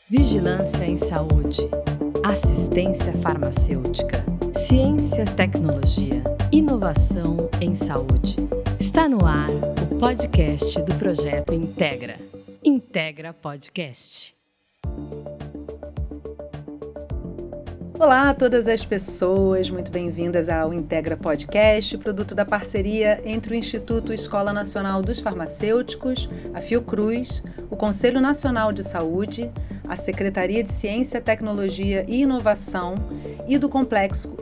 Vigilância em saúde, assistência farmacêutica, ciência, tecnologia, inovação em saúde. Está no ar o podcast do projeto Integra. Integra Podcast. Olá a todas as pessoas, muito bem-vindas ao Integra Podcast, produto da parceria entre o Instituto Escola Nacional dos Farmacêuticos, a Fiocruz, o Conselho Nacional de Saúde, a Secretaria de Ciência, Tecnologia e Inovação e do Complexo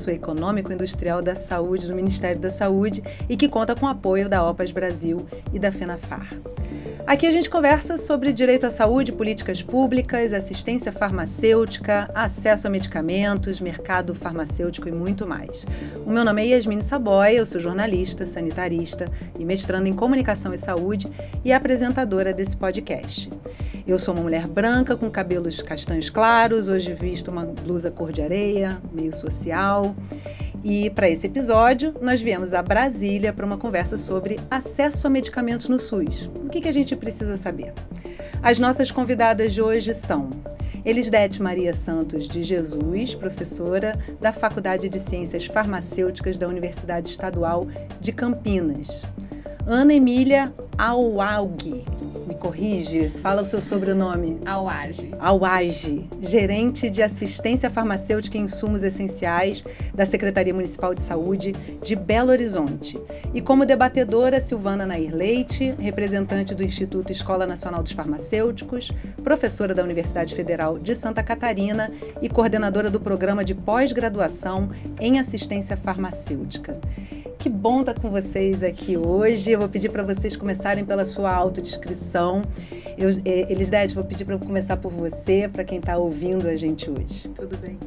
Econômico Industrial da Saúde do Ministério da Saúde e que conta com o apoio da OPAS Brasil e da FENAFAR. Aqui a gente conversa sobre direito à saúde, políticas públicas, assistência farmacêutica, acesso a medicamentos, mercado farmacêutico e muito mais. O meu nome é Yasmine Saboia, eu sou jornalista, sanitarista e mestranda em comunicação e saúde e apresentadora desse podcast. Eu sou uma mulher branca com cabelos castanhos claros, hoje visto uma blusa cor de areia, meio social. E para esse episódio, nós viemos a Brasília para uma conversa sobre acesso a medicamentos no SUS. O que a gente precisa saber? As nossas convidadas de hoje são Elisdete Maria Santos de Jesus, professora da Faculdade de Ciências Farmacêuticas da Universidade Estadual de Campinas. Ana Emília Auage, me corrige, fala o seu sobrenome. Auage, gerente de assistência farmacêutica e insumos essenciais da Secretaria Municipal de Saúde de Belo Horizonte. E como debatedora, Silvana Nair Leite, representante do Instituto Escola Nacional dos Farmacêuticos, professora da Universidade Federal de Santa Catarina e coordenadora do programa de pós-graduação em assistência farmacêutica. Que bom estar com vocês aqui hoje. Eu vou pedir para vocês começarem pela sua autodescrição. Elisdete, vou pedir para começar por você, para quem está ouvindo a gente hoje. Tudo bem.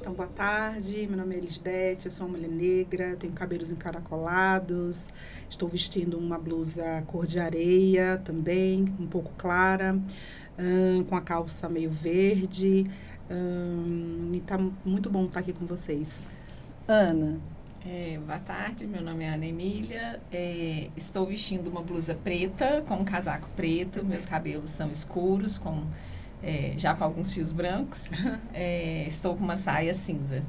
Então, boa tarde. Meu nome é Elisdete, eu sou uma mulher negra, tenho cabelos encaracolados, estou vestindo uma blusa cor de areia também, um pouco clara, com a calça meio verde. E está muito bom estar aqui com vocês. Ana. Boa tarde, meu nome é Ana Emília, estou vestindo uma blusa preta com um casaco preto, meus cabelos são escuros, já com alguns fios brancos, estou com uma saia cinza.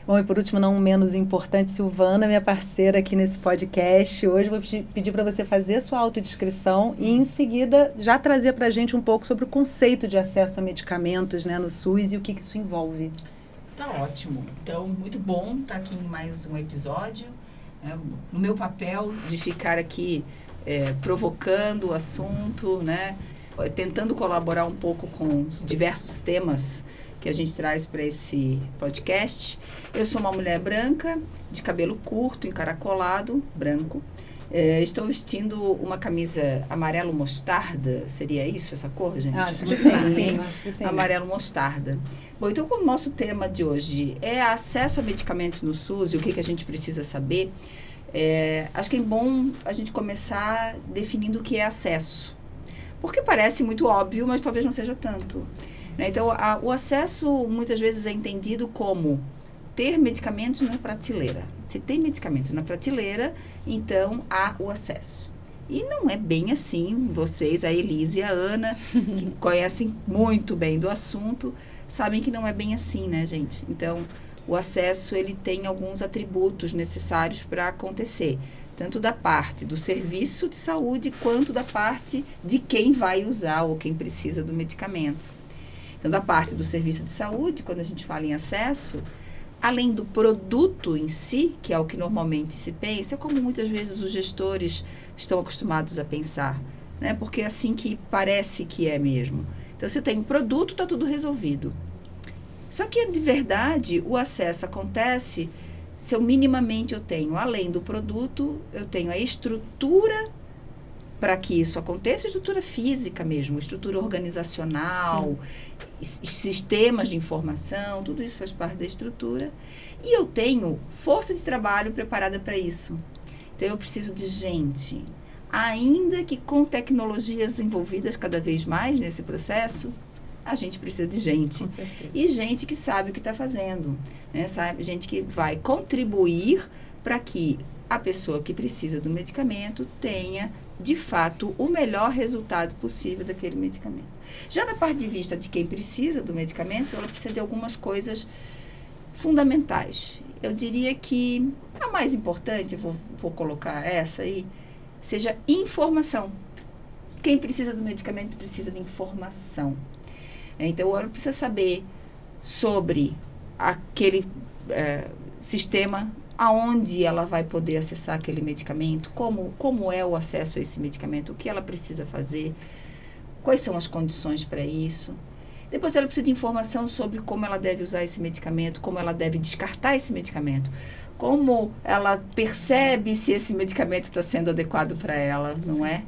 Bom, e por último, não menos importante, Silvana, minha parceira aqui nesse podcast. Hoje vou pedir para você fazer a sua autodescrição e em seguida já trazer para a gente um pouco sobre o conceito de acesso a medicamentos, né, no SUS e o que isso envolve. Tá ótimo. Então, muito bom estar aqui em mais um episódio. No meu papel de ficar aqui provocando o assunto, né? Tentando colaborar um pouco com os diversos temas que a gente traz para esse podcast. Eu sou uma mulher branca, de cabelo curto, encaracolado, branco. Estou vestindo uma camisa amarelo mostarda, seria isso, essa cor, gente? Acho que sim. Amarelo mostarda. Bom, então como o nosso tema de hoje é acesso a medicamentos no SUS e o que a gente precisa saber, acho que é bom a gente começar definindo o que é acesso. Porque parece muito óbvio, mas talvez não seja tanto. Né? Então, o acesso muitas vezes é entendido como ter medicamentos na prateleira. Se tem medicamento na prateleira, então há o acesso. E não é bem assim. Vocês, a Elise e a Ana, que conhecem muito bem do assunto, sabem que não é bem assim, né, gente? Então, o acesso, ele tem alguns atributos necessários para acontecer. Tanto da parte do serviço de saúde, quanto da parte de quem vai usar ou quem precisa do medicamento. Então, da parte do serviço de saúde, quando a gente fala em acesso, além do produto em si, que é o que normalmente se pensa, é como muitas vezes os gestores estão acostumados a pensar, né? Porque é assim que parece que é mesmo. Então, você tem o produto, está tudo resolvido. Só que, de verdade, o acesso acontece se eu minimamente tenho, além do produto, eu tenho a estrutura para que isso aconteça, estrutura física mesmo, estrutura organizacional, sistemas de informação, tudo isso faz parte da estrutura. E eu tenho força de trabalho preparada para isso. Então, eu preciso de gente. Ainda que com tecnologias envolvidas cada vez mais nesse processo, a gente precisa de gente. E gente que sabe o que está fazendo. Né? Sabe? Gente que vai contribuir para que a pessoa que precisa do medicamento tenha de fato, o melhor resultado possível daquele medicamento. Já da parte de vista de quem precisa do medicamento, ela precisa de algumas coisas fundamentais. Eu diria que a mais importante, vou colocar essa aí, seja informação. Quem precisa do medicamento precisa de informação. Então, ela precisa saber sobre aquele sistema, aonde ela vai poder acessar aquele medicamento, como é o acesso a esse medicamento, o que ela precisa fazer, quais são as condições para isso. Depois ela precisa de informação sobre como ela deve usar esse medicamento, como ela deve descartar esse medicamento, como ela percebe se esse medicamento está sendo adequado para ela, não é?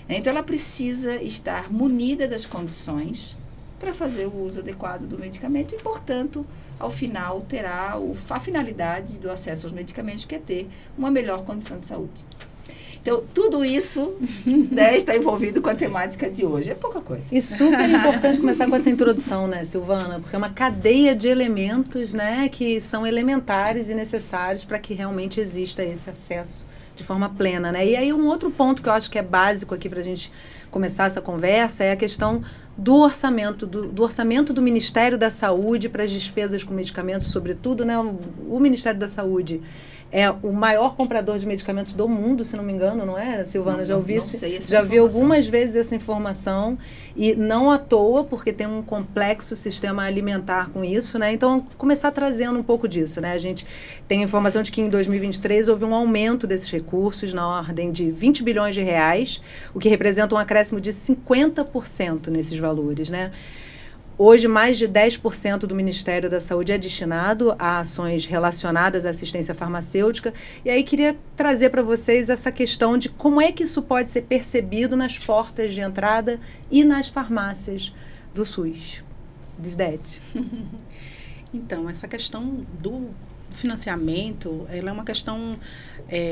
Então, ela precisa estar munida das condições para fazer o uso adequado do medicamento e, portanto, ao final, terá a finalidade do acesso aos medicamentos, que é ter uma melhor condição de saúde. Então, tudo isso, né, está envolvido com a temática de hoje. É pouca coisa. E super importante começar com essa introdução, né, Silvana? Porque é uma cadeia de elementos, né, que são elementares e necessários para que realmente exista esse acesso de forma plena, né? E aí um outro ponto que eu acho que é básico aqui para a gente começar essa conversa é a questão do orçamento, do orçamento do Ministério da Saúde para as despesas com medicamentos, sobretudo, né? O Ministério da Saúde é o maior comprador de medicamentos do mundo, se não me engano, não é, Silvana? Já ouvi isso? Já vi algumas vezes essa informação, e não à toa, porque tem um complexo sistema alimentar com isso, né? Então, começar trazendo um pouco disso, né? A gente tem a informação de que em 2023 houve um aumento desses recursos na ordem de 20 bilhões de reais, o que representa um acréscimo de 50% nesses valores, né? Hoje, mais de 10% do Ministério da Saúde é destinado a ações relacionadas à assistência farmacêutica. E aí, queria trazer para vocês essa questão de como é que isso pode ser percebido nas portas de entrada e nas farmácias do SUS. Lisdete. Então, essa questão do financiamento, ela é uma questão,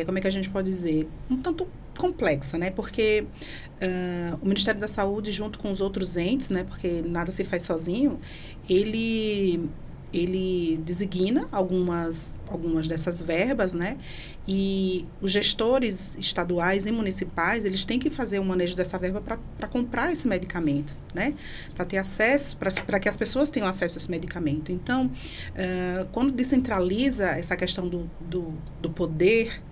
como é que a gente pode dizer, um tanto complexa, né? Porque o Ministério da Saúde, junto com os outros entes, né? Porque nada se faz sozinho, ele designa algumas dessas verbas, né? E os gestores estaduais e municipais, eles têm que fazer o manejo dessa verba para comprar esse medicamento, né? Para ter acesso, para que as pessoas tenham acesso a esse medicamento. Então, quando descentraliza essa questão do poder,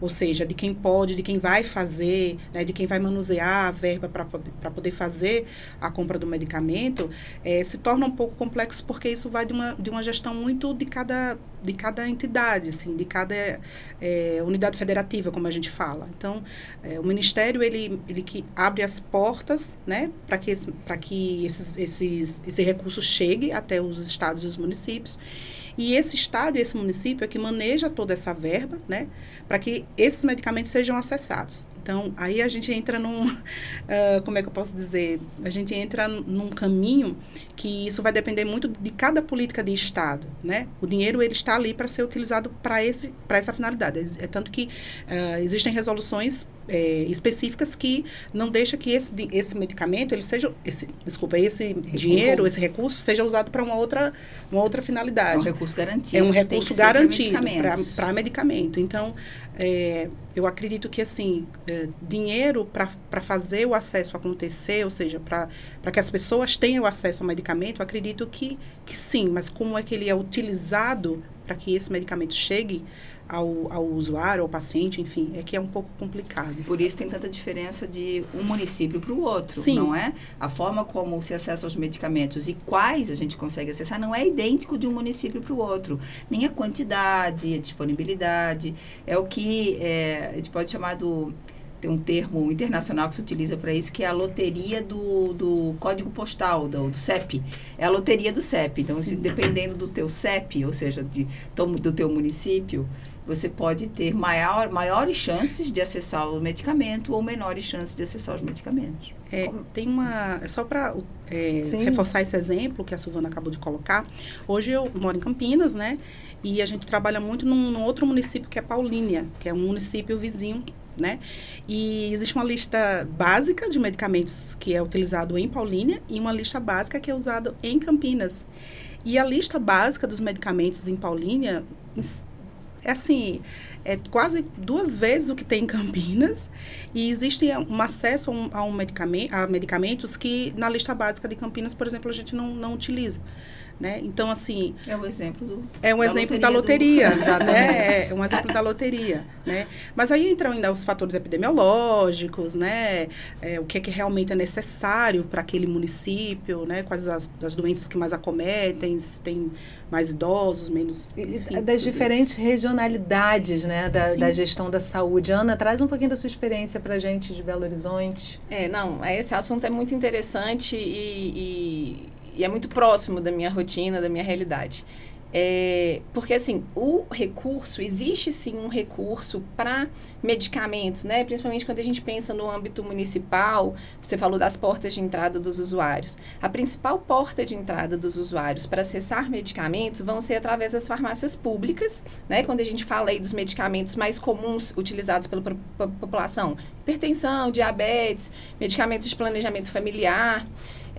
ou seja, de quem pode, de quem vai fazer, né, de quem vai manusear a verba para poder fazer a compra do medicamento, se torna um pouco complexo, porque isso vai de uma gestão muito de cada entidade, assim, de cada unidade federativa, como a gente fala. Então, o Ministério, ele que abre as portas, né, para que esse recurso chegue até os estados e os municípios. E esse estado e esse município é que maneja toda essa verba, né, para que esses medicamentos sejam acessados. Então, aí a gente entra como é que eu posso dizer? A gente entra num caminho que isso vai depender muito de cada política de estado, né? O dinheiro, ele está ali para ser utilizado para essa finalidade. É tanto que existem resoluções específicas que não deixam que esse medicamento, esse dinheiro, esse recurso, seja usado para uma outra finalidade. É um recurso garantido. É um recurso garantido para medicamento. Então, eu acredito que, assim, dinheiro para fazer o acesso acontecer, ou seja, para que as pessoas tenham acesso ao medicamento, eu acredito que sim, mas como é que ele é utilizado para que esse medicamento chegue ao usuário, ao paciente, enfim, é que é um pouco complicado. Por isso tem tanta diferença de um município para o outro, Sim. Não é? A forma como se acessa aos medicamentos e quais a gente consegue acessar não é idêntico de um município para o outro. Nem a quantidade, a disponibilidade, é o que a gente pode chamar tem um termo internacional que se utiliza para isso, que é a loteria do código postal, do CEP. É a loteria do CEP. Então, dependendo do teu CEP, ou seja, do teu município, você pode ter maiores chances de acessar o medicamento ou menores chances de acessar os medicamentos. Só para reforçar esse exemplo que a Silvana acabou de colocar, hoje eu moro em Campinas, né? E a gente trabalha muito num outro município que é Paulínia, que é um município vizinho, né? E existe uma lista básica de medicamentos que é utilizado em Paulínia e uma lista básica que é usada em Campinas. E a lista básica dos medicamentos em Paulínia, é quase 2 vezes o que tem em Campinas, e existe um acesso a medicamentos que na lista básica de Campinas, por exemplo, a gente não utiliza. Né? Então, assim... É um exemplo da loteria, né? É um exemplo da loteria, né? Mas aí entram ainda os fatores epidemiológicos, né? O que é que realmente é necessário para aquele município, né? Quais as doenças que mais acometem, se tem mais idosos, menos... Enfim, das diferentes regionalidades, né? Da gestão da saúde. Ana, traz um pouquinho da sua experiência para a gente de Belo Horizonte. Esse assunto é muito interessante e é muito próximo da minha rotina, da minha realidade. Porque, assim, existe sim um recurso para medicamentos, né? Principalmente quando a gente pensa no âmbito municipal, você falou das portas de entrada dos usuários. A principal porta de entrada dos usuários para acessar medicamentos vão ser através das farmácias públicas, né? Quando a gente fala aí dos medicamentos mais comuns utilizados pela população, hipertensão, diabetes, medicamentos de planejamento familiar,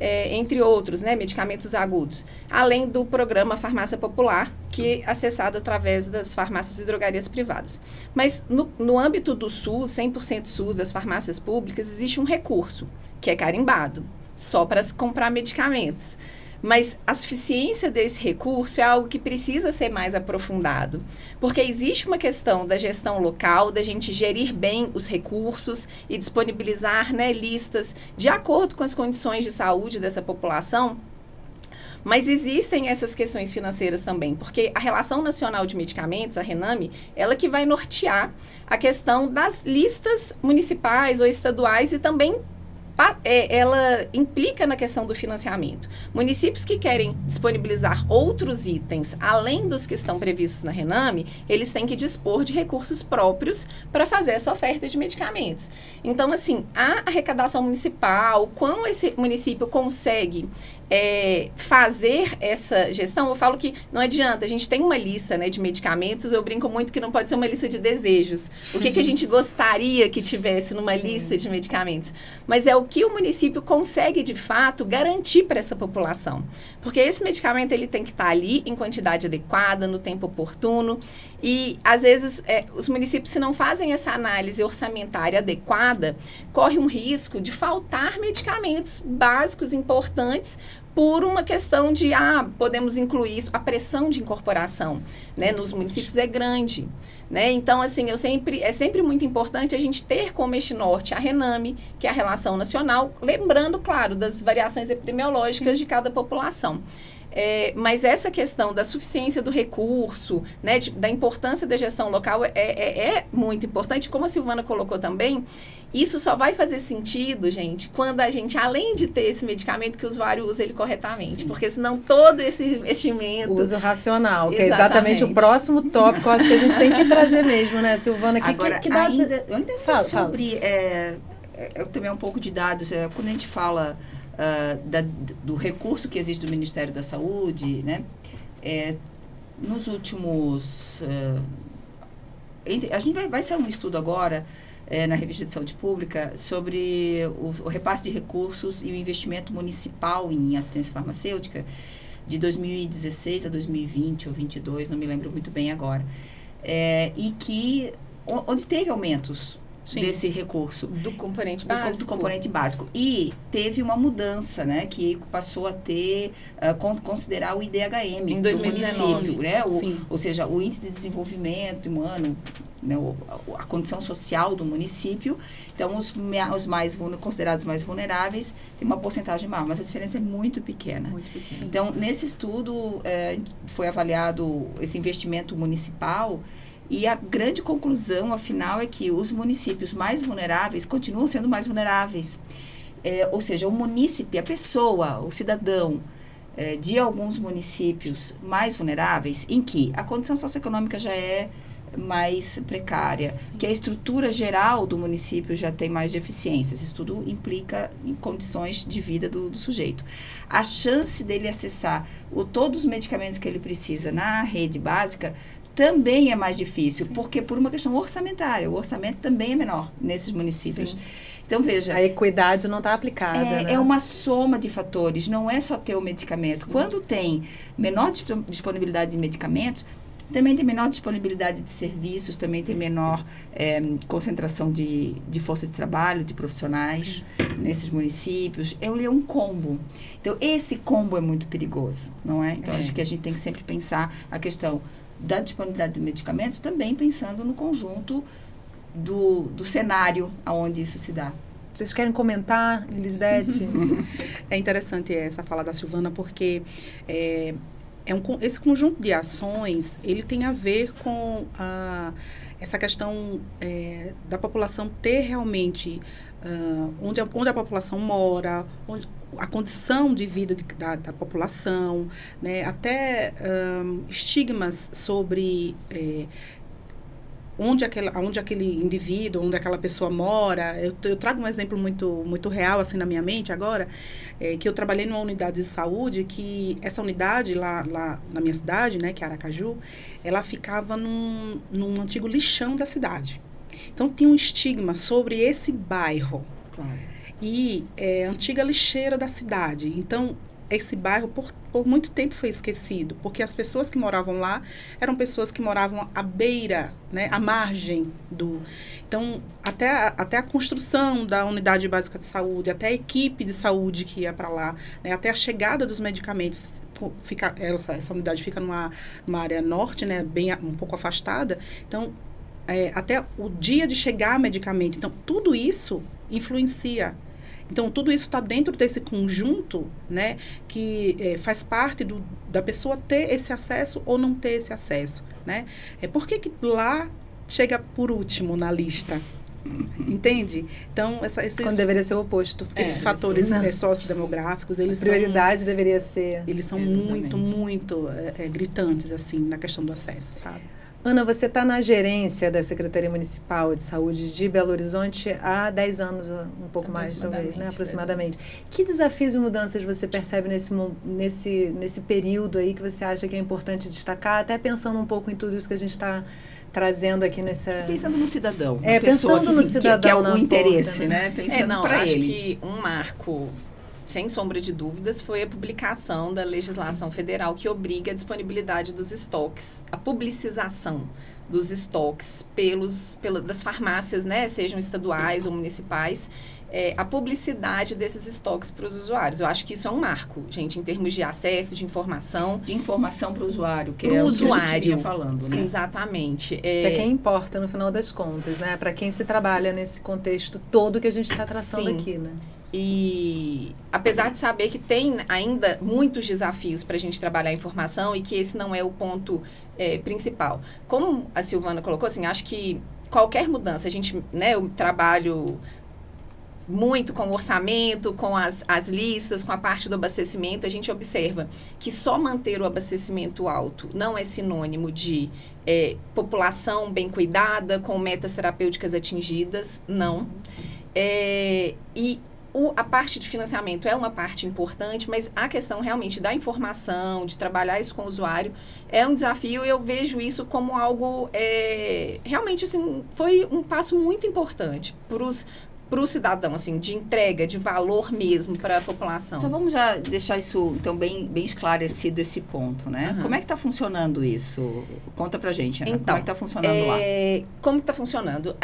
entre outros, né, medicamentos agudos, além do programa Farmácia Popular, que é acessado através das farmácias e drogarias privadas. Mas no âmbito do SUS, 100% SUS, das farmácias públicas, existe um recurso, que é carimbado, só para se comprar medicamentos. Mas a suficiência desse recurso é algo que precisa ser mais aprofundado, porque existe uma questão da gestão local, da gente gerir bem os recursos e disponibilizar, né, listas de acordo com as condições de saúde dessa população. Mas existem essas questões financeiras também, porque a Relação Nacional de Medicamentos, a RENAME, ela que vai nortear a questão das listas municipais ou estaduais e também ela implica na questão do financiamento. Municípios que querem disponibilizar outros itens, além dos que estão previstos na RENAME, eles têm que dispor de recursos próprios para fazer essa oferta de medicamentos. Então, assim, a arrecadação municipal, como esse município consegue fazer essa gestão, eu falo que não adianta, a gente tem uma lista, né, de medicamentos, eu brinco muito que não pode ser uma lista de desejos. O que a gente gostaria que tivesse numa lista de medicamentos? Mas é o que o município consegue, de fato, garantir para essa população. Porque esse medicamento, ele tem que estar ali em quantidade adequada, no tempo oportuno. E, às vezes, os municípios, se não fazem essa análise orçamentária adequada, corre um risco de faltar medicamentos básicos importantes por uma questão de, podemos incluir isso, a pressão de incorporação, né, nos municípios é grande, né? Então, assim, é sempre muito importante a gente ter como eixo norte a RENAME, que é a Relação Nacional, lembrando, claro, das variações epidemiológicas de cada população. Mas essa questão da suficiência do recurso, né, da importância da gestão local é muito importante. Como a Silvana colocou também, isso só vai fazer sentido, gente, quando a gente, além de ter esse medicamento, que o usuário usa ele corretamente. Sim. Porque senão todo esse investimento... O uso racional, que é exatamente o próximo tópico, eu acho que a gente tem que trazer mesmo, né, Silvana? Agora, que dá... eu ainda falo sobre... também um pouco de dados. Quando a gente fala... do recurso que existe do Ministério da Saúde, né? Nos últimos... a gente vai sair um estudo agora na Revista de Saúde Pública sobre o repasse de recursos e o investimento municipal em assistência farmacêutica de 2016 a 2020 ou 2022, não me lembro muito bem agora. Onde teve aumentos. Sim. Desse recurso. Do componente básico. Do componente básico. E teve uma mudança, né? Que passou a ter, considerar o IDHM em 2019. Município, né? Ou seja, o índice de desenvolvimento humano, né? A condição social do município. Então, os mais considerados mais vulneráveis têm uma porcentagem maior, mas a diferença é muito pequena. Muito pequena. Então, nesse estudo, foi avaliado esse investimento municipal. E a grande conclusão, afinal, é que os municípios mais vulneráveis continuam sendo mais vulneráveis. Ou seja, o munícipe, a pessoa, o cidadão de alguns municípios mais vulneráveis, em que a condição socioeconômica já é mais precária, sim, que a estrutura geral do município já tem mais deficiências. Isso tudo implica em condições de vida do sujeito. A chance dele acessar todos os medicamentos que ele precisa na rede básica também é mais difícil, sim, porque por uma questão orçamentária, o orçamento também é menor nesses municípios. Sim. Então, veja... A equidade não está aplicada, né? É uma soma de fatores, não é só ter o medicamento. Sim. Quando tem menor disponibilidade de medicamentos, Também tem menor disponibilidade de serviços, também tem menor concentração de força de trabalho, de profissionais nesses municípios. É um combo. Então, esse combo é muito perigoso, não é? Então, acho que a gente tem que sempre pensar a questão da disponibilidade de medicamentos, também pensando no conjunto do cenário onde isso se dá. Vocês querem comentar, Elisdete? É interessante essa fala da Silvana, porque esse conjunto de ações, ele tem a ver com essa questão da população ter realmente onde a população mora, a condição de vida da população, né? Até estigmas sobre onde aquele indivíduo, onde aquela pessoa mora. Eu trago um exemplo muito real assim na minha mente agora, que eu trabalhei numa unidade de saúde, que essa unidade lá na minha cidade, né, que é Aracaju, ela ficava num antigo lixão da cidade. Então tinha um estigma sobre esse bairro. Claro. E antiga lixeira da cidade. Então esse bairro por muito tempo foi esquecido, porque as pessoas que moravam lá eram pessoas que moravam à beira, né, à margem do... Então, até a construção da unidade básica de saúde, até a equipe de saúde que ia para lá, né, até a chegada dos medicamentos, essa unidade fica numa área norte, né, um pouco afastada. Então, até o dia de chegar medicamento. Então, tudo isso influencia. Então, tudo isso está dentro desse conjunto, né, que faz parte da pessoa ter esse acesso ou não ter esse acesso, né? Por que lá chega por último na lista? Entende? Então, quando deveria ser o oposto. Esses fatores sociodemográficos, a prioridade deveria ser... Eles são muito gritantes, assim, na questão do acesso, sabe? Ana, você está na gerência da Secretaria Municipal de Saúde de Belo Horizonte há 10 anos, um pouco mais, talvez, né? Aproximadamente. Que desafios e mudanças você percebe nesse período aí que você acha que é importante destacar, até pensando um pouco em tudo isso que a gente está trazendo aqui nessa... Pensando no cidadão. Pensando no cidadão, que é o interesse, né? Pensando para ele. Acho que um marco... Sem sombra de dúvidas, foi a publicação da legislação federal que obriga a disponibilidade dos estoques, a publicização dos estoques das farmácias, né, sejam estaduais ou municipais, a publicidade desses estoques para os usuários. Eu acho que isso é um marco, gente, em termos de acesso, de informação. De informação para o usuário, que pro é usuário. O que a gente vinha falando, né? Exatamente. Para quem importa, no final das contas, né? Para quem se trabalha nesse contexto todo que a gente está traçando aqui, né? E apesar de saber que tem ainda muitos desafios para a gente trabalhar a informação e que esse não é o ponto principal. Como a Silvana colocou, assim, acho que qualquer mudança, eu trabalho muito com o orçamento, com as listas, com a parte do abastecimento, a gente observa que só manter o abastecimento alto não é sinônimo de população bem cuidada, com metas terapêuticas atingidas, não. A parte de financiamento é uma parte importante, mas a questão realmente da informação, de trabalhar isso com o usuário, é um desafio. Eu vejo isso como algo, realmente, assim, foi um passo muito importante para o cidadão, assim, de entrega, de valor mesmo para a população. Só vamos já deixar isso, então, bem esclarecido esse ponto, né? Como é que está funcionando isso? Conta pra gente, Ana. Então, como é que está funcionando lá? Como está funcionando?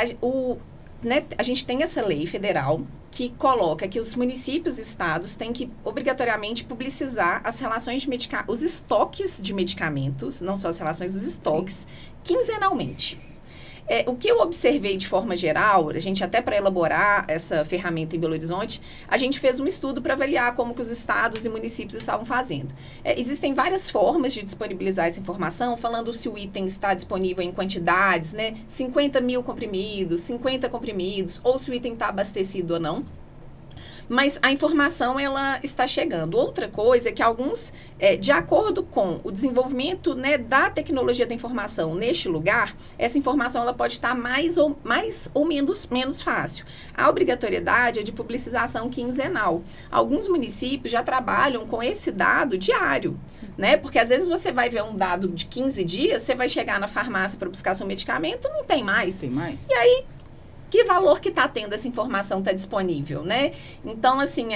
A gente tem essa lei federal que coloca que os municípios e estados têm que obrigatoriamente publicizar as relações de os estoques de medicamentos, não só as relações, os estoques, quinzenalmente. O que eu observei de forma geral, a gente até para elaborar essa ferramenta em Belo Horizonte, a gente fez um estudo para avaliar como que os estados e municípios estavam fazendo. Existem várias formas de disponibilizar essa informação, falando se o item está disponível em quantidades, né? 50 mil comprimidos, 50 comprimidos, ou se o item está abastecido ou não. Mas a informação, ela está chegando. Outra coisa é que alguns, de acordo com o desenvolvimento, né, da tecnologia da informação neste lugar, essa informação ela pode estar mais ou menos fácil. A obrigatoriedade é de publicização quinzenal. Alguns municípios já trabalham com esse dado diário, né? Porque às vezes você vai ver um dado de 15 dias, você vai chegar na farmácia para buscar seu medicamento, não tem mais. E aí, que valor que está tendo essa informação está disponível, né? Então, assim,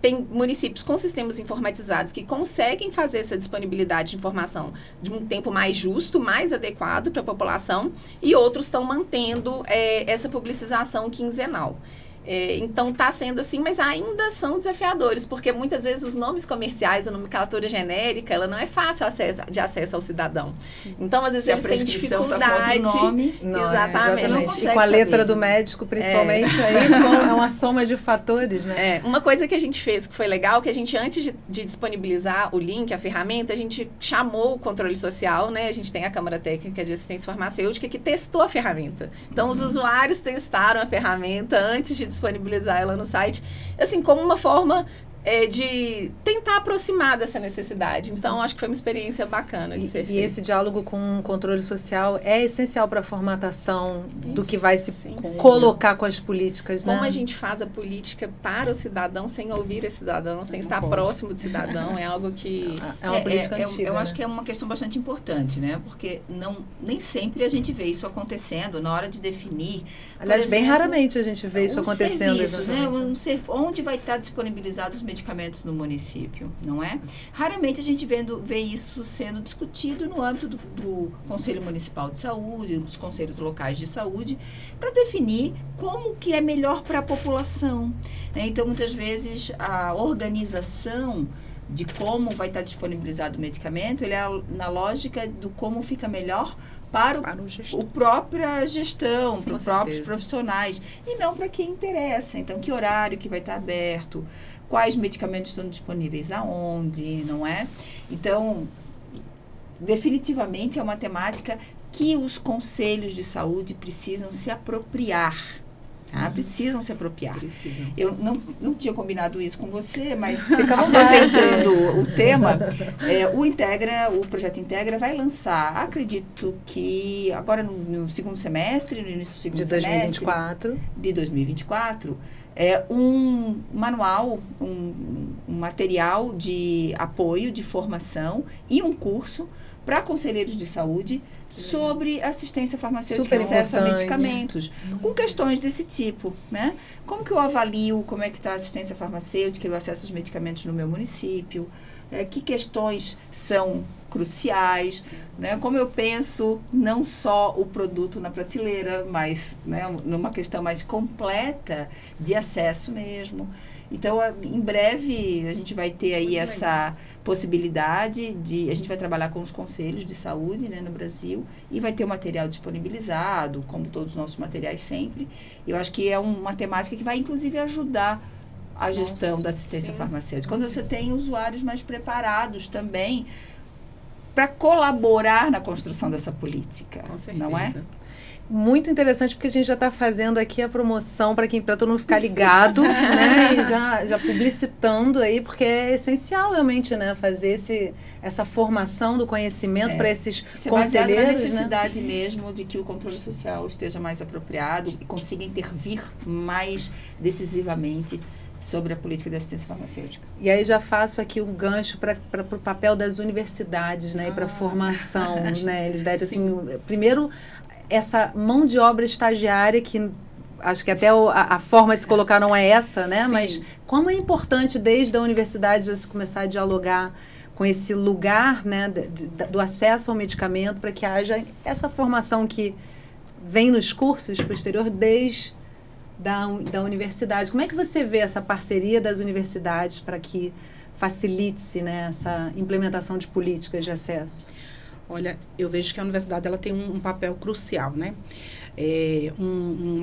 tem municípios com sistemas informatizados que conseguem fazer essa disponibilidade de informação de um tempo mais justo, mais adequado para a população, e outros estão mantendo essa publicização quinzenal. Então, está sendo assim, mas ainda são desafiadores, porque muitas vezes os nomes comerciais, a nomenclatura genérica, ela não é fácil de acesso ao cidadão. Sim. Então, às vezes, eles têm dificuldade. Nossa, exatamente. E com a letra do médico, principalmente, aí é uma soma de fatores, né? Uma coisa que a gente fez que foi legal, que a gente, antes de disponibilizar o link, a ferramenta, a gente chamou o controle social, né? A gente tem a Câmara Técnica de Assistência Farmacêutica que testou a ferramenta. Então, os usuários testaram a ferramenta antes de disponibilizar ela no site, assim, como uma forma de tentar aproximar dessa necessidade. Então, acho que foi uma experiência bacana de ser feita. E esse diálogo com o controle social é essencial para a formatação do que vai se colocar com as políticas, né? Como a gente faz a política para o cidadão sem ouvir esse cidadão, sem estar próximo do cidadão, é algo que... É uma política antiga, eu acho que é uma questão bastante importante, né? Porque nem sempre a gente vê isso acontecendo na hora de definir. Aliás, exemplo, bem raramente a gente vê isso acontecendo. Serviços, né? Onde vai estar disponibilizados os medicamentos no município, não é? Raramente a gente vê isso sendo discutido no âmbito do Conselho Municipal de Saúde, dos conselhos locais de saúde, para definir como que é melhor para a população, né? Então, muitas vezes, a organização de como vai estar disponibilizado o medicamento, ele é na lógica do como fica melhor para o própria gestão, para os próprios profissionais, e não para quem interessa. Então, que horário que vai estar aberto, quais medicamentos estão disponíveis aonde, não é? Então, definitivamente é uma temática que os conselhos de saúde precisam se apropriar. Tá? Precisam se apropriar. Precisam. Eu não tinha combinado isso com você, mas aproveitando o tema, o Projeto Integra vai lançar, acredito que agora no segundo semestre, no início do segundo semestre de 2024, um manual, um material de apoio, de formação e um curso para conselheiros de saúde sobre assistência farmacêutica e acesso a medicamentos, com questões desse tipo, né? Como que eu avalio como é que está a assistência farmacêutica e o acesso aos medicamentos no meu município? Que questões são cruciais, né? Como eu penso não só o produto na prateleira, mas, né, numa questão mais completa de acesso mesmo. Então, em breve, a gente vai ter aí essa possibilidade a gente vai trabalhar com os conselhos de saúde, né, no Brasil, e vai ter o material disponibilizado, como todos os nossos materiais sempre. Eu acho que é uma temática que vai, inclusive, ajudar a gestão da assistência farmacêutica. Quando você tem usuários mais preparados também para colaborar na construção dessa política, com certeza. Não é? Muito interessante, porque a gente já está fazendo aqui a promoção para todo mundo ficar ligado, né? E já publicitando aí, porque é essencial realmente, né? Fazer essa formação do conhecimento para esses conselheiros, na necessidade, né? Mesmo de que o controle social esteja mais apropriado e consiga intervir mais decisivamente sobre a política de assistência farmacêutica. E aí já faço aqui um gancho para o papel das universidades, né? E para a formação, né? Eles devem, assim, primeiro, essa mão de obra estagiária, que acho que até a forma de se colocar não é essa, né? Sim. Mas como é importante desde a universidade se começar a dialogar com esse lugar, né, do acesso ao medicamento, para que haja essa formação que vem nos cursos posterior desde da universidade. Como é que você vê essa parceria das universidades para que facilite-se, né, essa implementação de políticas de acesso? Olha, eu vejo que a universidade ela tem um papel crucial, né?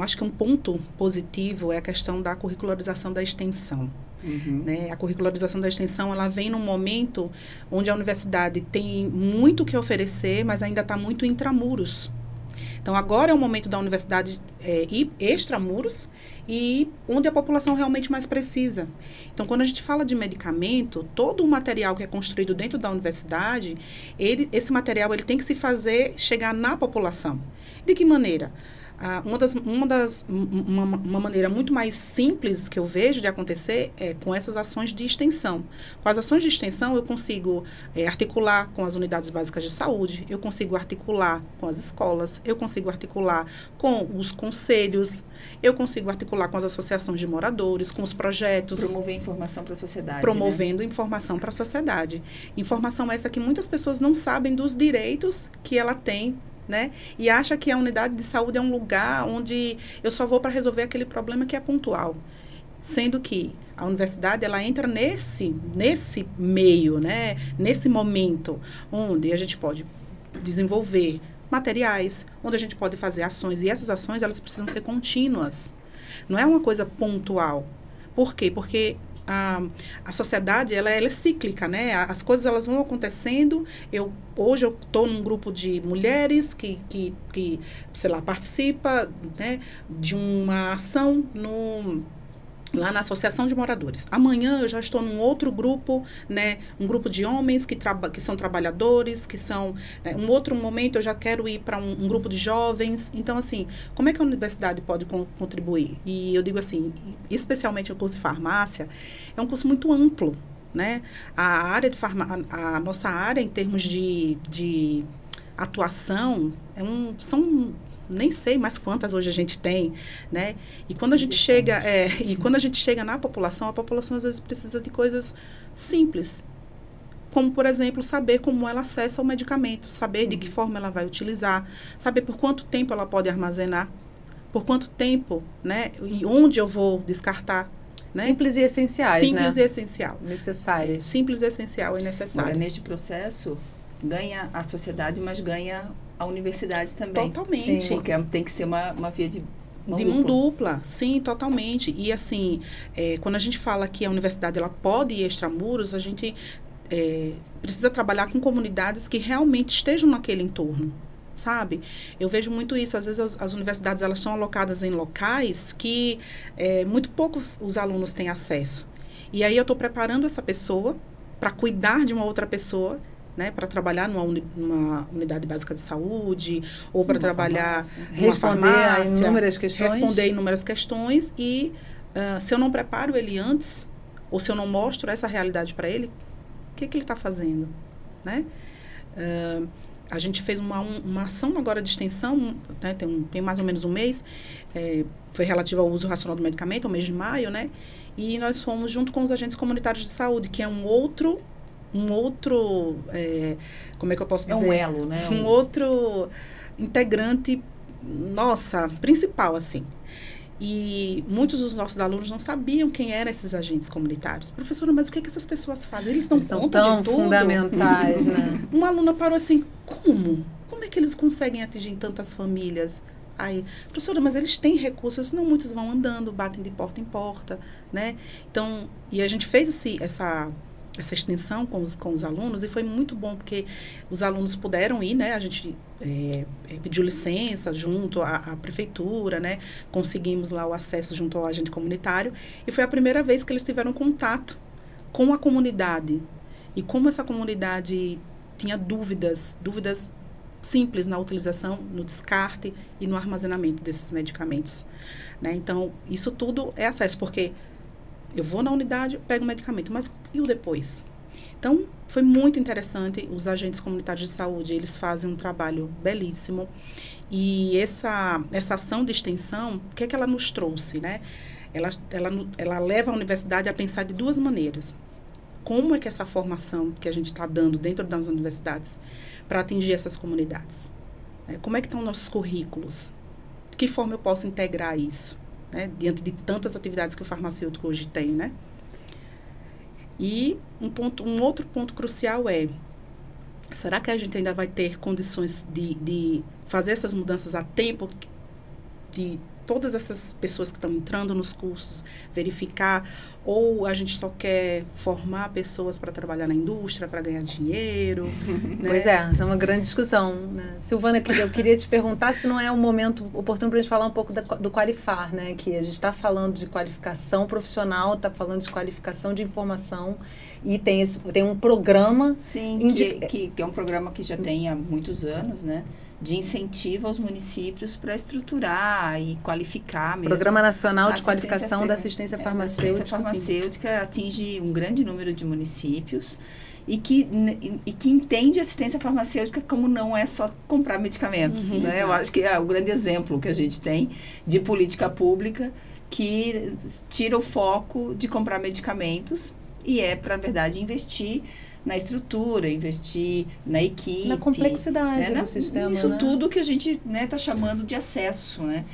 Acho que um ponto positivo é a questão da curricularização da extensão. Né? A curricularização da extensão, ela vem num momento onde a universidade tem muito o que oferecer, mas ainda está muito intramuros. Então, agora é o momento da universidade ir extramuros e onde a população realmente mais precisa. Então, quando a gente fala de medicamento, todo o material que é construído dentro da universidade, esse material ele tem que se fazer chegar na população. De que maneira? Uma maneira muito mais simples que eu vejo de acontecer é com essas ações de extensão. Com as ações de extensão, eu consigo articular com as unidades básicas de saúde, eu consigo articular com as escolas, eu consigo articular com os conselhos, eu consigo articular com as associações de moradores, com os projetos. Promover informação para a sociedade. Promovendo informação para a sociedade. Informação essa que muitas pessoas não sabem dos direitos que ela tem, né? E acha que a unidade de saúde é um lugar onde eu só vou para resolver aquele problema que é pontual. Sendo que a universidade, ela entra nesse meio, né? Nesse momento, onde a gente pode desenvolver materiais, onde a gente pode fazer ações. E essas ações, elas precisam ser contínuas. Não é uma coisa pontual. Por quê? Porque a sociedade, ela é cíclica, né? As coisas, elas vão acontecendo. Hoje eu estou num grupo de mulheres que sei lá, participa, né, de uma ação lá na Associação de Moradores. Amanhã eu já estou num outro grupo, né, um grupo de homens que são trabalhadores, que são... Né, um outro momento eu já quero ir para um grupo de jovens. Então, assim, como é que a universidade pode contribuir? E eu digo assim, especialmente o curso de farmácia, é um curso muito amplo, né? A nossa área, em termos de atuação, são... nem sei mais quantas hoje a gente tem, né? E quando a gente chega na população, a população às vezes precisa de coisas simples, como, por exemplo, saber como ela acessa o medicamento, saber de que forma ela vai utilizar, saber por quanto tempo ela pode armazenar, por quanto tempo, né? E onde eu vou descartar, né? Simples e essenciais, Simples né? e essencial. Necessárias. Simples, essencial e necessário. Agora, neste processo, ganha a sociedade, mas ganha a universidade também. Totalmente. Sim. Porque tem que ser uma via de mão dupla, sim, totalmente. E assim, quando a gente fala que a universidade ela pode ir extramuros, a gente precisa trabalhar com comunidades que realmente estejam naquele entorno, sabe? Eu vejo muito isso. Às vezes as universidades elas são alocadas em locais que muito poucos os alunos têm acesso. E aí eu estou preparando essa pessoa para cuidar de uma outra pessoa, né, para trabalhar numa unidade básica de saúde, ou para trabalhar numa farmácia, responder inúmeras questões, e se eu não preparo ele antes, ou se eu não mostro essa realidade para ele, o que ele está fazendo, né? A gente fez uma ação agora de extensão, né, tem mais ou menos um mês, foi relativa ao uso racional do medicamento, ao mês de maio, né? E nós fomos junto com os agentes comunitários de saúde, que é um outro, como é que eu posso dizer? É um elo, né? Um outro integrante, principal, assim. E muitos dos nossos alunos não sabiam quem eram esses agentes comunitários. Professora, mas o que essas pessoas fazem? Eles dão conta de tudo? São tão fundamentais, né? Uma aluna parou assim, como? Como é que eles conseguem atingir tantas famílias? Aí, professora, mas eles têm recursos? Não, muitos vão andando, batem de porta em porta, né? Então, e a gente fez essa extensão com os alunos, e foi muito bom, porque os alunos puderam ir, né? A gente pediu licença junto à prefeitura, né? Conseguimos lá o acesso junto ao agente comunitário, e foi a primeira vez que eles tiveram contato com a comunidade, e como essa comunidade tinha dúvidas simples na utilização, no descarte e no armazenamento desses medicamentos, né? Então, isso tudo é acesso, porque eu vou na unidade, pego o medicamento, mas e o depois? Então, foi muito interessante. Os agentes comunitários de saúde, eles fazem um trabalho belíssimo. E essa ação de extensão, o que é que ela nos trouxe, né? Ela leva a universidade a pensar de duas maneiras. Como é que essa formação que a gente está dando dentro das universidades para atingir essas comunidades? Como é que estão nossos currículos? De que forma eu posso integrar isso? Né, diante de tantas atividades que o farmacêutico hoje tem, né? E um outro ponto crucial será que a gente ainda vai ter condições de fazer essas mudanças a tempo de todas essas pessoas que estão entrando nos cursos, verificar, ou a gente só quer formar pessoas para trabalhar na indústria, para ganhar dinheiro, né? Pois essa é uma grande discussão, né? Silvana, eu queria te perguntar se não é um momento oportuno para a gente falar um pouco do qualifar, né? Que a gente está falando de qualificação profissional, está falando de qualificação de informação, e tem um programa... Sim, que é um programa que já tem há muitos anos, né? de incentivo aos municípios para estruturar e qualificar mesmo. Programa Nacional de Qualificação da Assistência Farmacêutica. A assistência farmacêutica atinge um grande número de municípios e que entende a assistência farmacêutica como não é só comprar medicamentos. Né? Eu acho que é o grande exemplo que a gente tem de política pública que tira o foco de comprar medicamentos e para, na verdade, investir na estrutura, investir na equipe. Na complexidade do sistema, isso tudo que a gente está chamando de acesso, né?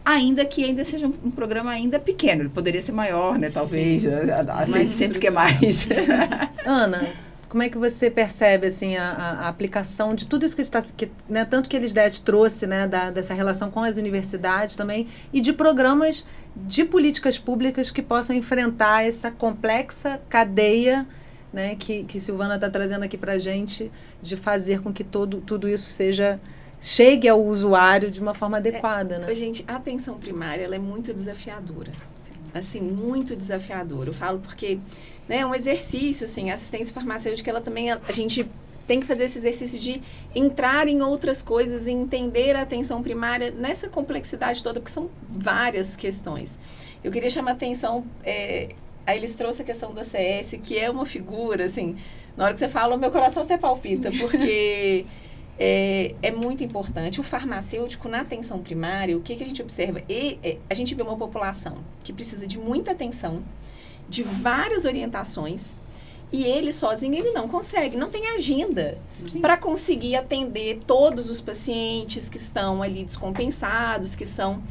Ainda que seja um programa ainda pequeno, ele poderia ser maior, né? Talvez, assim, sempre quer mais. Ana, como é que você percebe, assim, a aplicação de tudo isso né, tanto que a Elisdete trouxe, né, dessa relação com as universidades também, e de programas de políticas públicas que possam enfrentar essa complexa cadeia, né, que Silvana está trazendo aqui para a gente, de fazer com que tudo isso chegue ao usuário de uma forma adequada, né? Gente, a atenção primária, ela é muito desafiadora. Assim, muito desafiadora. Eu falo porque, né, é um exercício, assim, a assistência farmacêutica, ela também, a gente tem que fazer esse exercício de entrar em outras coisas e entender a atenção primária nessa complexidade toda, porque são várias questões. Eu queria chamar a atenção... Aí eles trouxeram a questão do ACS, que é uma figura, assim, na hora que você fala, o meu coração até palpita, porque é muito importante. O farmacêutico, na atenção primária, o que a gente observa? A gente vê uma população que precisa de muita atenção, de várias orientações, e ele sozinho, ele não consegue, não tem agenda para conseguir atender todos os pacientes que estão ali descompensados, que são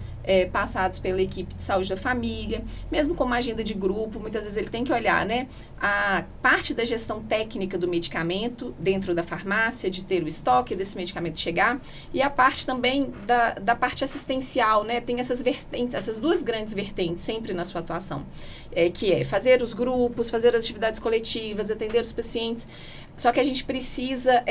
passados pela equipe de saúde da família, mesmo com uma agenda de grupo, muitas vezes ele tem que olhar, né, a parte da gestão técnica do medicamento dentro da farmácia, de ter o estoque desse medicamento chegar, e a parte também da parte assistencial, né, tem essas vertentes, essas duas grandes vertentes sempre na sua atuação, que é fazer os grupos, fazer as atividades coletivas, atender os pacientes, só que a gente precisa...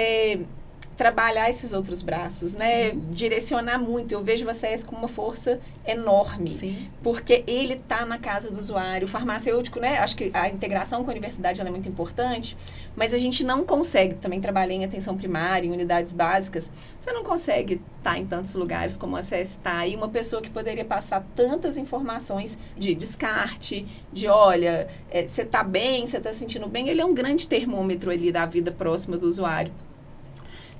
trabalhar esses outros braços, né? Direcionar muito. Eu vejo o ACS com uma força enorme. Sim. Porque ele está na casa do usuário. O farmacêutico, né? Acho que a integração com a universidade ela é muito importante, mas a gente não consegue, também trabalhar em atenção primária, em unidades básicas, você não consegue estar em tantos lugares como o ACS está. E uma pessoa que poderia passar tantas informações de descarte, de olha, você está bem, você está se sentindo bem, ele é um grande termômetro ali da vida próxima do usuário.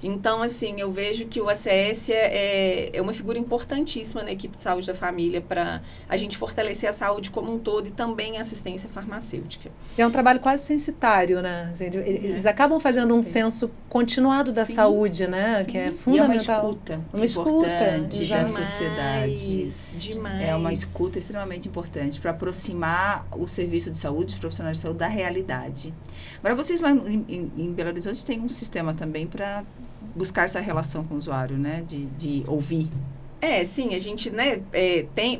Então, assim, eu vejo que o ACS é uma figura importantíssima na equipe de saúde da família para a gente fortalecer a saúde como um todo e também a assistência farmacêutica. É um trabalho quase censitário, né? Eles acabam fazendo um censo continuado da saúde, né? Sim. Que é fundamental. E é uma escuta importante da sociedade. Demais. É uma escuta extremamente importante para aproximar o serviço de saúde, os profissionais de saúde da realidade. Agora, vocês lá em Belo Horizonte têm um sistema também para buscar essa relação com o usuário, né? De ouvir. Sim, a gente, né,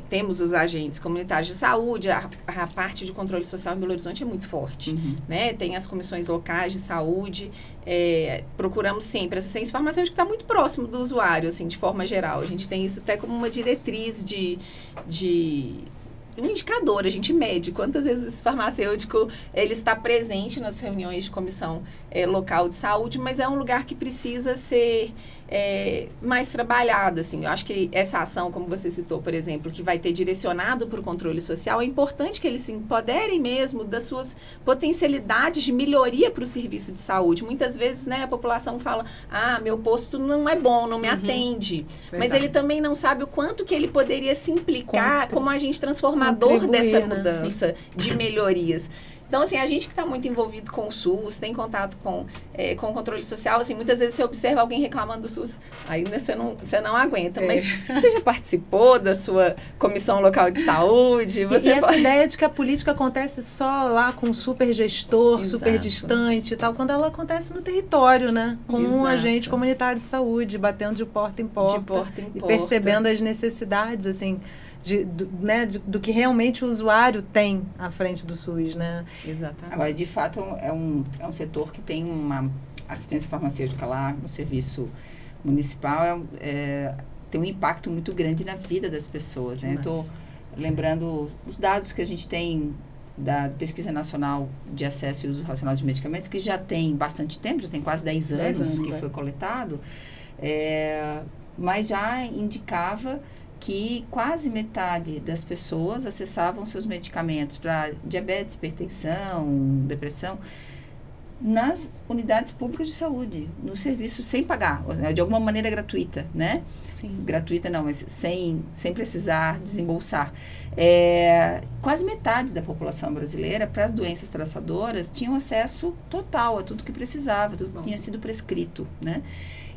temos os agentes comunitários de saúde, a parte de controle social em Belo Horizonte é muito forte, né? Tem as comissões locais de saúde, procuramos sempre, a assistência farmacêutica está muito próximo do usuário, assim, de forma geral. A gente tem isso até como uma diretriz um indicador, a gente mede quantas vezes esse farmacêutico ele está presente nas reuniões de comissão local de saúde, mas é um lugar que precisa ser mais trabalhado, assim. Eu acho que essa ação, como você citou, por exemplo, que vai ter direcionado para o controle social, é importante que eles se empoderem mesmo das suas potencialidades de melhoria para o serviço de saúde. Muitas vezes, né, a população fala, meu posto não é bom, não me atende. Verdade. Mas ele também não sabe o quanto que ele poderia se implicar como agente transformador dessa mudança, de melhorias. Então, assim, a gente que está muito envolvido com o SUS, tem contato com o controle social, assim, muitas vezes você observa alguém reclamando do SUS, ainda você não aguenta, mas você já participou da sua comissão local de saúde? E essa ideia de que a política acontece só lá com o super gestor, super distante e tal, quando ela acontece no território, né? Com um agente comunitário de saúde, batendo de porta em porta. E percebendo as necessidades, assim... do que realmente o usuário tem à frente do SUS, né? Exatamente. Agora, de fato, é um setor que tem uma assistência farmacêutica lá no serviço municipal, tem um impacto muito grande na vida das pessoas, né? Estou lembrando os dados que a gente tem da Pesquisa Nacional de Acesso e Uso Racional de Medicamentos, que já tem bastante tempo, já tem quase 10 anos que foi coletado. Mas já indicava que quase metade das pessoas acessavam seus medicamentos para diabetes, hipertensão, depressão, nas unidades públicas de saúde, no serviço sem pagar, de alguma maneira gratuita, né? Sim. Gratuita não, mas sem precisar desembolsar. Quase metade da população brasileira, para as doenças traçadoras, tinham acesso total a tudo que precisava, tudo que tinha sido prescrito, né?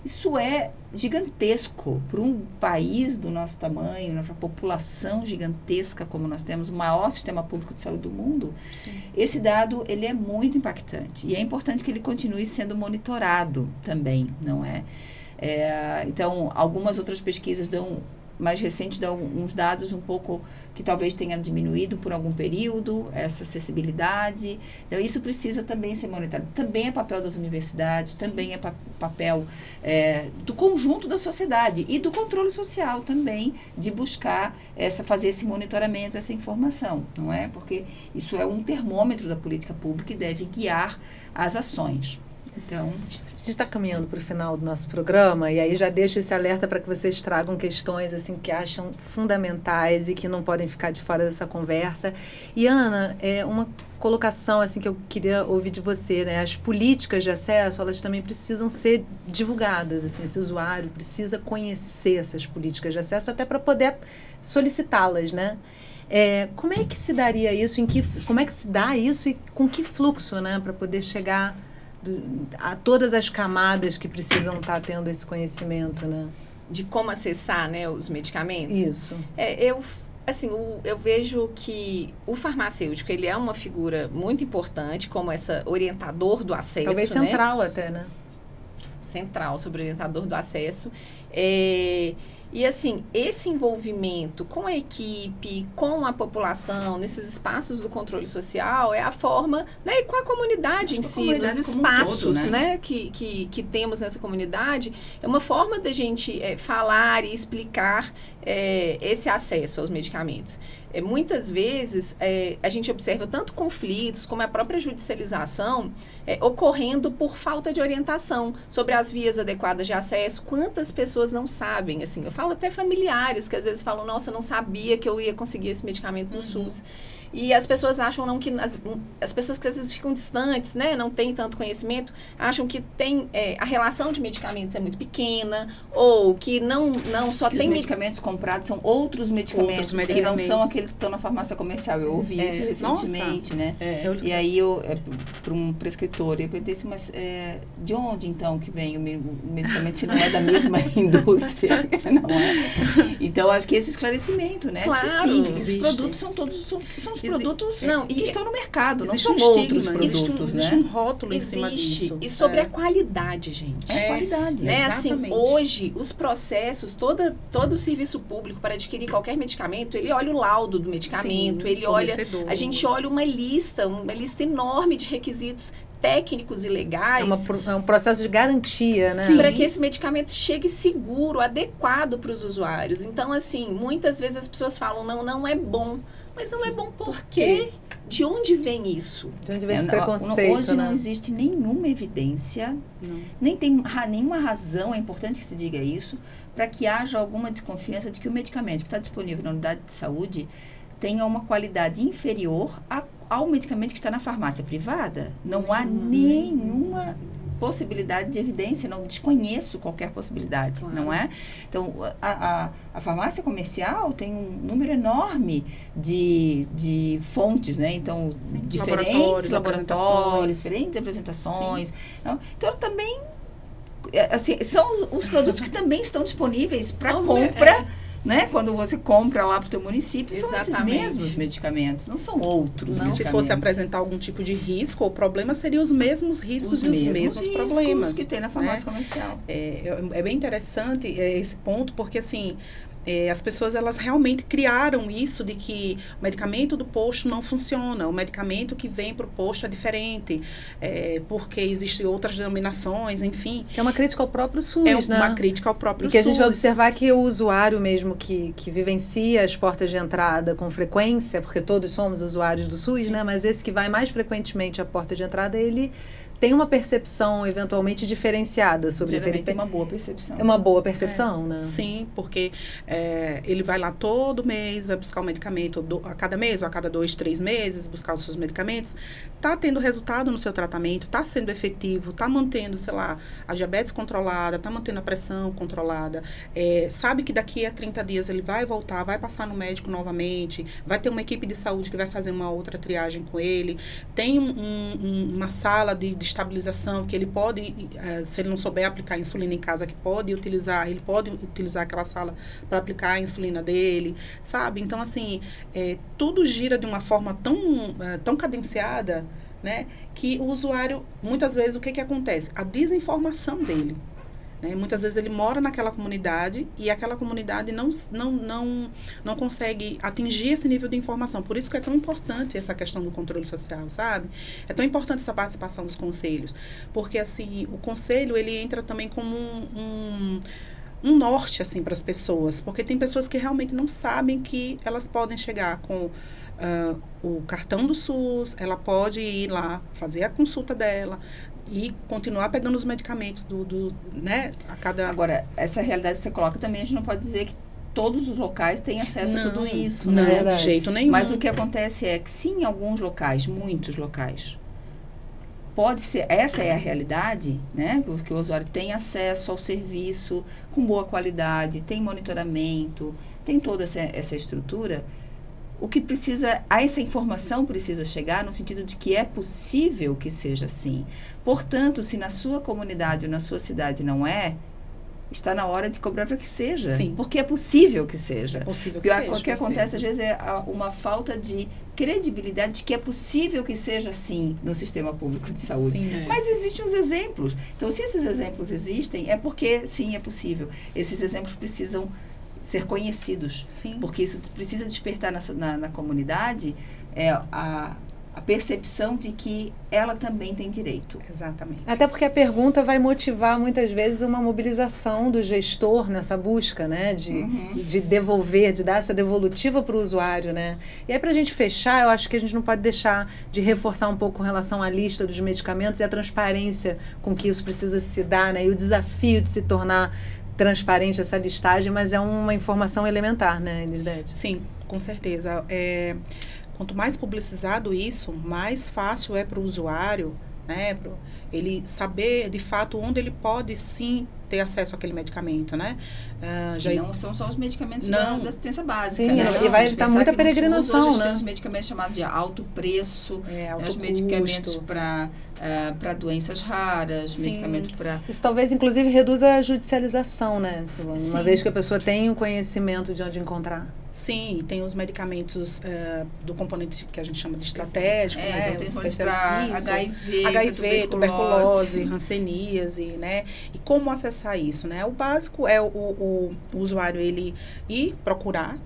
Isso é gigantesco para um país do nosso tamanho, para a população gigantesca como nós temos, o maior sistema público de saúde do mundo. Sim. Esse dado, ele é muito impactante e é importante que ele continue sendo monitorado também, não é? Então, algumas outras pesquisas mais recentes dão uns dados um pouco que talvez tenha diminuído por algum período, essa acessibilidade. Então, isso precisa também ser monitorado. Também é papel das universidades, também é papel do conjunto da sociedade e do controle social também, de buscar fazer esse monitoramento, essa informação, não é? Porque isso é um termômetro da política pública e deve guiar as ações. Então, a gente está caminhando para o final do nosso programa e aí já deixo esse alerta para que vocês tragam questões assim que acham fundamentais e que não podem ficar de fora dessa conversa. E Ana, uma colocação assim que eu queria ouvir de você, né? As políticas de acesso, elas também precisam ser divulgadas, assim, esse usuário precisa conhecer essas políticas de acesso até para poder solicitá-las, né? Como é que se daria isso? Como é que se dá isso e com que fluxo, né? Para poder chegar a todas as camadas que precisam estar tendo esse conhecimento, né? De como acessar, né, os medicamentos? Isso. Eu vejo que o farmacêutico, ele é uma figura muito importante como essa orientador do acesso, talvez central até, né? Central, sobre orientador do acesso. E assim, esse envolvimento com a equipe, com a população, nesses espaços do controle social, é a forma, né, e com a comunidade em si, nos espaços, né, que temos nessa comunidade, é uma forma da gente falar e explicar esse acesso aos medicamentos. Muitas vezes, a gente observa tanto conflitos como a própria judicialização ocorrendo por falta de orientação sobre as vias adequadas de acesso. Quantas pessoas não sabem, assim, eu falo até familiares que às vezes falam, nossa, eu não sabia que eu ia conseguir esse medicamento no SUS. E as pessoas acham que as pessoas que às vezes ficam distantes, né, não têm tanto conhecimento, acham que a relação de medicamentos é muito pequena, ou que não só que tem... os medicamentos comprados são outros medicamentos que não são aqueles que estão na farmácia comercial. Eu ouvi isso recentemente, né? E aí, para um prescritor, eu perguntei assim, mas de onde então que vem o medicamento se não é da mesma indústria? Não é? Então, acho que esse esclarecimento, né? Claro, de que sim, de que os produtos são todos... São os produtos que estão no mercado, não são outros produtos, existe um rótulo em cima disso. E sobre a qualidade, gente. Qualidade. Né? Assim, hoje, os processos, todo o serviço público para adquirir qualquer medicamento, ele olha o laudo do medicamento, ele olha... A gente olha uma lista enorme de requisitos técnicos e legais. É um processo de garantia, né? Para que esse medicamento chegue seguro, adequado para os usuários. Então, assim, muitas vezes as pessoas falam, não é bom. Mas não é bom por quê? De onde vem isso? De onde vem esse preconceito, hoje né? não existe nenhuma evidência, nem tem nenhuma razão, é importante que se diga isso, para que haja alguma desconfiança de que o medicamento que está disponível na unidade de saúde tenha uma qualidade inferior ao medicamento que está na farmácia privada. Não há nenhuma possibilidade de evidência, não desconheço qualquer possibilidade, não é? Então, a farmácia comercial tem um número enorme de fontes, né? Então, diferentes laboratórios, diferentes apresentações. Então, ela também, assim, são os produtos que também estão disponíveis para compra, né? Quando você compra lá para o teu município, são esses mesmos medicamentos, não são outros medicamentos. Se fosse apresentar algum tipo de risco ou problema, seriam os mesmos riscos e os mesmos problemas que tem na farmácia comercial. É bem interessante esse ponto, porque assim... as pessoas, elas realmente criaram isso de que o medicamento do posto não funciona, o medicamento que vem para o posto é diferente, porque existem outras denominações, enfim. Que é uma crítica ao próprio SUS, né? É uma crítica ao próprio SUS. E que a gente vai observar que o usuário mesmo que vivencia as portas de entrada com frequência, porque todos somos usuários do SUS, né? Mas esse que vai mais frequentemente à porta de entrada, ele tem uma percepção eventualmente diferenciada sobre isso. Geralmente tem uma boa percepção. É uma boa percepção, né? Sim, porque ele vai lá todo mês, vai buscar o medicamento a cada mês ou a cada 2, 3 meses, buscar os seus medicamentos, está tendo resultado no seu tratamento, está sendo efetivo, está mantendo, sei lá, a diabetes controlada, está mantendo a pressão controlada, sabe que daqui a 30 dias ele vai voltar, vai passar no médico novamente, vai ter uma equipe de saúde que vai fazer uma outra triagem com ele, tem uma sala de estabilização que ele pode, se ele não souber aplicar insulina em casa, ele pode utilizar aquela sala para aplicar a insulina dele, sabe? Então, assim, tudo gira de uma forma tão cadenciada, né, que o usuário, muitas vezes, o que acontece? A desinformação dele. Né? Muitas vezes ele mora naquela comunidade e aquela comunidade não consegue atingir esse nível de informação. Por isso que é tão importante essa questão do controle social, sabe? É tão importante essa participação dos conselhos. Porque, assim, o conselho, ele entra também como um norte, assim, para as pessoas. Porque tem pessoas que realmente não sabem que elas podem chegar com o cartão do SUS, ela pode ir lá, fazer a consulta dela, e continuar pegando os medicamentos né, a cada... Agora, essa realidade que você coloca também, a gente não pode dizer que todos os locais têm acesso a tudo isso, não, né? de jeito nenhum. Mas o que acontece é que sim, em alguns locais, muitos locais, pode ser, essa é a realidade, né? Que o usuário tem acesso ao serviço com boa qualidade, tem monitoramento, tem toda essa estrutura. O que precisa, essa informação precisa chegar no sentido de que é possível que seja assim. Portanto, se na sua comunidade ou na sua cidade não está na hora de cobrar para que seja. Sim. Porque é possível que seja. É possível que seja. O que seja. acontece, às vezes, é uma falta de credibilidade de que é possível que seja assim no sistema público de saúde. Sim, Mas existem os exemplos. Então, se esses exemplos existem, é porque, sim, é possível. Esses exemplos precisam ser conhecidos. Sim. Porque isso precisa despertar na comunidade a percepção de que ela também tem direito. Exatamente. Até porque a pergunta vai motivar muitas vezes uma mobilização do gestor nessa busca, né? De devolver, de dar essa devolutiva para o usuário, né? E aí, para a gente fechar, eu acho que a gente não pode deixar de reforçar um pouco com relação à lista dos medicamentos e a transparência com que isso precisa se dar, né? E o desafio de se tornar transparente essa listagem, mas é uma informação elementar, né, Elisdete? Sim, com certeza. Quanto mais publicizado isso, mais fácil é para o usuário, né, ele saber de fato onde ele pode sim ter acesso àquele medicamento, né? Não são só os medicamentos da assistência básica, sim, né? E vai evitar muita peregrinação, SUS, hoje né? Tem os medicamentos chamados de alto preço, alto os medicamentos para doenças raras, sim. medicamento para... Isso talvez, inclusive, reduza a judicialização, né, Silvana? Sim. Uma vez que a pessoa tem o conhecimento de onde encontrar. Sim, e tem os medicamentos do componente que a gente chama de estratégico, né? Então tem para HIV, tuberculose, hanseníase, né? E como acessar isso, né? O básico é o usuário ele ir procurar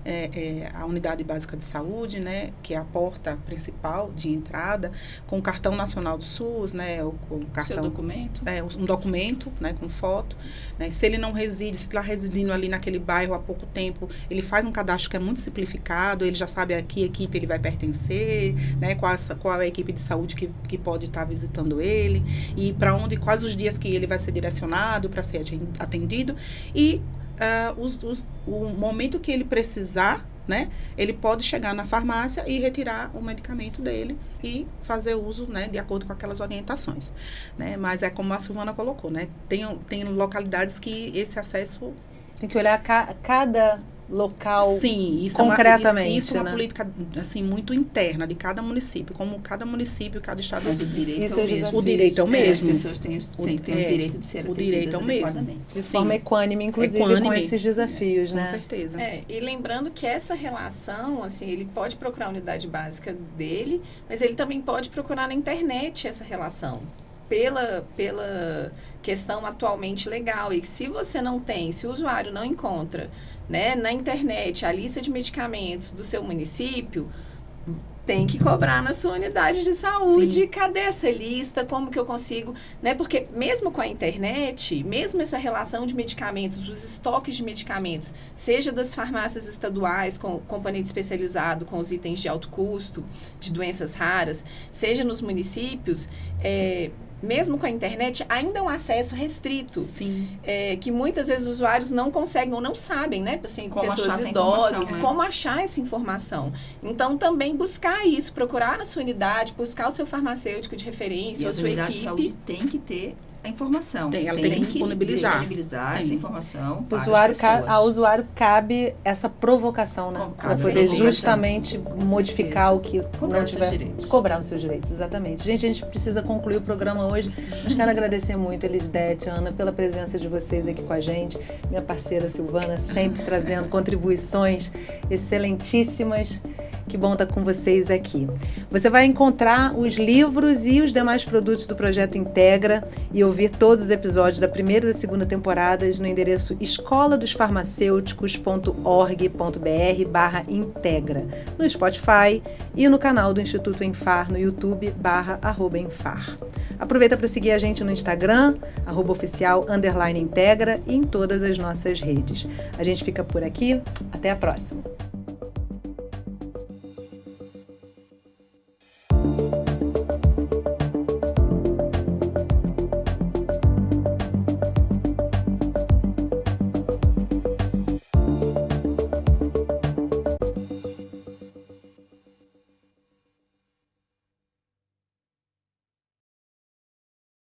a unidade básica de saúde, né? Que é a porta principal de entrada, com o cartão nacional do SUS, né? O cartão, seu documento. Um documento, né? Com foto. Né? Se ele não reside, se está residindo ali naquele bairro há pouco tempo, ele faz um cadastro que é muito simplificado, ele já sabe a que equipe ele vai pertencer, né? Qual é a equipe de saúde que pode estar visitando ele, e quais os dias que ele vai ser direcionado para ser atendido, e o momento que ele precisar, né, ele pode chegar na farmácia e retirar o medicamento dele e fazer uso, né, de acordo com aquelas orientações, né? Mas é como a Silvana colocou, né? Tem localidades que esse acesso... Tem que olhar cada local. Sim, isso concretamente, isso é uma né? política assim muito interna de cada município, como cada município, cada estado. Mas o direito isso é o mesmo. O direito é o mesmo. As pessoas têm o direito de ser atendidas. O direito é o mesmo. De forma equânime, inclusive, com esses desafios, né? Com certeza. E lembrando que essa relação, assim, ele pode procurar a unidade básica dele, mas ele também pode procurar na internet essa relação. Pela questão atualmente legal. E se você não tem, se o usuário não encontra, né, na internet a lista de medicamentos do seu município, tem que cobrar na sua unidade de saúde. Sim. Cadê essa lista? Como que eu consigo? Né? Porque mesmo com a internet, mesmo essa relação de medicamentos, os estoques de medicamentos, seja das farmácias estaduais com componente especializado, com os itens de alto custo, de doenças raras, seja nos municípios, mesmo com a internet, ainda é um acesso restrito. Sim. Que muitas vezes os usuários não conseguem ou não sabem, né? Assim, Como achar pessoas essa idosas, informação, né? como achar essa informação. Então, também buscar isso, procurar na sua unidade, buscar o seu farmacêutico de referência, E ou as sua unidades de saúde equipe. tem que ter a informação. Ela tem que disponibilizar. Essa informação para Usuário as pessoas. ao usuário cabe essa provocação, né? Para Cabe poder essa provocação. justamente modificar o que Cobrar não os seus tiver. direitos. Cobrar os seus direitos, exatamente. Gente, a gente precisa concluir o programa hoje. Mas quero agradecer muito, Elisdete, Ana, pela presença de vocês aqui com a gente. Minha parceira Silvana, sempre trazendo contribuições excelentíssimas. Que bom estar com vocês aqui. Você vai encontrar os livros e os demais produtos do Projeto Integra e ouvir todos os episódios da primeira e da segunda temporadas no endereço escoladosfarmacêuticos.org.br/integra, no Spotify e no canal do Instituto Enfar no YouTube /Enfar. Aproveita para seguir a gente no Instagram, @oficial_integra e em todas as nossas redes. A gente fica por aqui. Até a próxima.